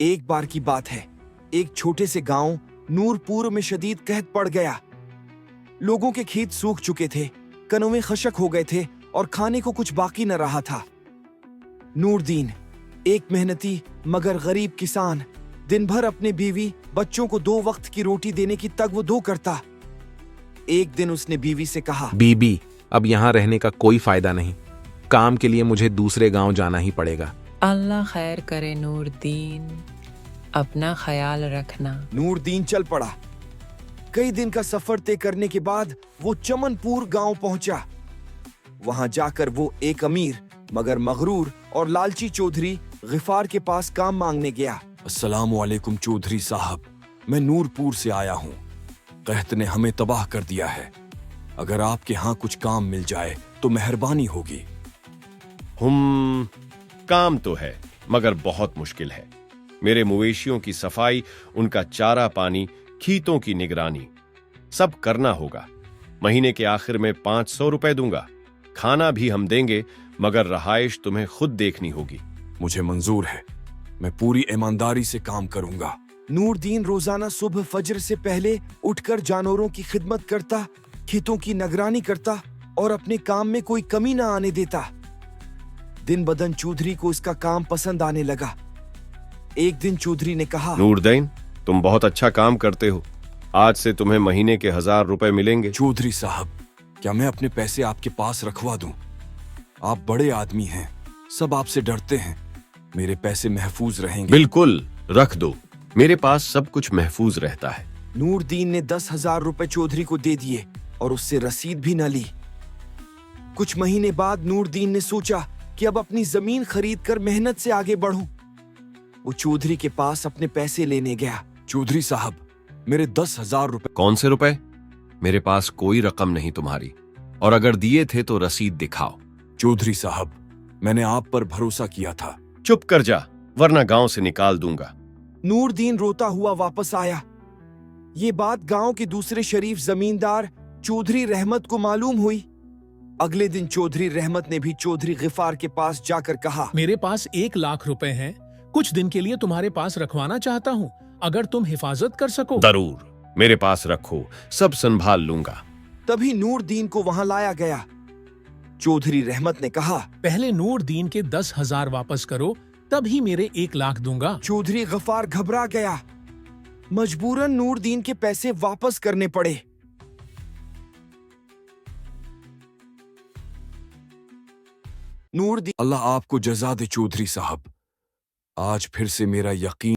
ایک بار کی بات ہے، ایک چھوٹے سے گاؤں نورپور میں شدید قحط پڑ گیا۔ لوگوں کے کھیت سوکھ چکے تھے، کنویں خشک ہو گئے تھے اور کھانے کو کچھ باقی نہ رہا تھا۔ نور دین، ایک محنتی مگر غریب کسان، دن بھر اپنے بیوی بچوں کو 2 وقت کی روٹی دینے کی تگ و دو کرتا۔ ایک دن اس نے بیوی سے کہا، بیبی، اب یہاں رہنے کا کوئی فائدہ نہیں، کام کے لیے مجھے دوسرے گاؤں جانا ہی پڑے گا۔ اللہ خیر کرے نور دین، اپنا خیال رکھنا۔ نور دین چل پڑا۔ کئی دن کا سفر طے کرنے کے بعد وہ چمن پور گاؤں پہنچا۔ وہاں جا کر وہ ایک امیر مگر مغرور اور لالچی چودھری غفار کے پاس کام مانگنے گیا۔ السلام علیکم چودھری صاحب، میں نورپور سے آیا ہوں۔ قحط نے ہمیں تباہ کر دیا ہے، اگر آپ کے ہاں کچھ کام مل جائے تو مہربانی ہوگی۔ کام تو ہے مگر بہت مشکل ہے۔ میرے مویشیوں کی صفائی، ان کا چارہ پانی، کھیتوں کی نگرانی سب کرنا ہوگا۔ مہینے کے آخر میں 500 روپے دوں گا۔ کھانا بھی ہم دیں گے مگر رہائش تمہیں خود دیکھنی ہوگی۔ مجھے منظور ہے، میں پوری ایمانداری سے کام کروں گا۔ نور دین روزانہ صبح فجر سے پہلے اٹھ کر جانوروں کی خدمت کرتا، کھیتوں کی نگرانی کرتا اور اپنے کام میں کوئی کمی نہ آنے دیتا۔ دن بدن چودھری کو اس کا کام پسند آنے لگا۔ ایک دن چودھری نے کہا، نور دین، تم بہت اچھا کام کرتے ہو، آج سے تمہیں مہینے کے 1000 روپے ملیں گے۔ چودھری صاحب، کیا میں اپنے پیسے آپ کے پاس رکھوا دوں؟ آپ بڑے آدمی ہیں، سب آپ سے ڈرتے ہیں، میرے پیسے محفوظ رہیں گے۔ بالکل رکھ دو، میرے پاس سب کچھ محفوظ رہتا ہے۔ نور دین نے 10,000 روپے چودھری کو دے دیے اور اس سے رسید بھی نہ لی۔ کچھ مہینے بعد نور دین نے سوچا کہ اب اپنی زمین خرید کر محنت سے آگے بڑھوں۔ وہ چودھری کے پاس اپنے پیسے لینے گیا۔ چودھری صاحب، میرے 10,000 روپے۔ کون سے روپے؟ میرے پاس کوئی رقم نہیں تمہاری، اور اگر دیے تھے تو رسید دکھاؤ۔ چودھری صاحب، میں نے آپ پر بھروسہ کیا تھا۔ چپ کر جا ورنہ گاؤں سے نکال دوں گا۔ نور دین روتا ہوا واپس آیا۔ یہ بات گاؤں کے دوسرے شریف زمیندار چودھری رحمت کو معلوم ہوئی۔ اگلے دن چودھری رحمت نے بھی چودھری غفار کے پاس جا کر کہا، میرے پاس 1,00,000 روپے ہیں، کچھ دن کے لیے تمہارے پاس رکھوانا چاہتا ہوں، اگر تم حفاظت کر سکو۔ ضرور، میرے پاس رکھو، سب سنبھال لوں گا۔ تبھی نور دین کو وہاں لایا گیا۔ چودھری رحمت نے کہا، پہلے نور دین کے 10,000 واپس کرو، تب ہی میرے 1,00,000 دوں گا۔ چودھری غفار گھبرا گیا۔ مجبوراً نور دین کے پیسے واپس کرنے پڑے۔ نور دین، اللہ آپ کو جزا دے چودھری صاحب، آج پھر سے میرا یقین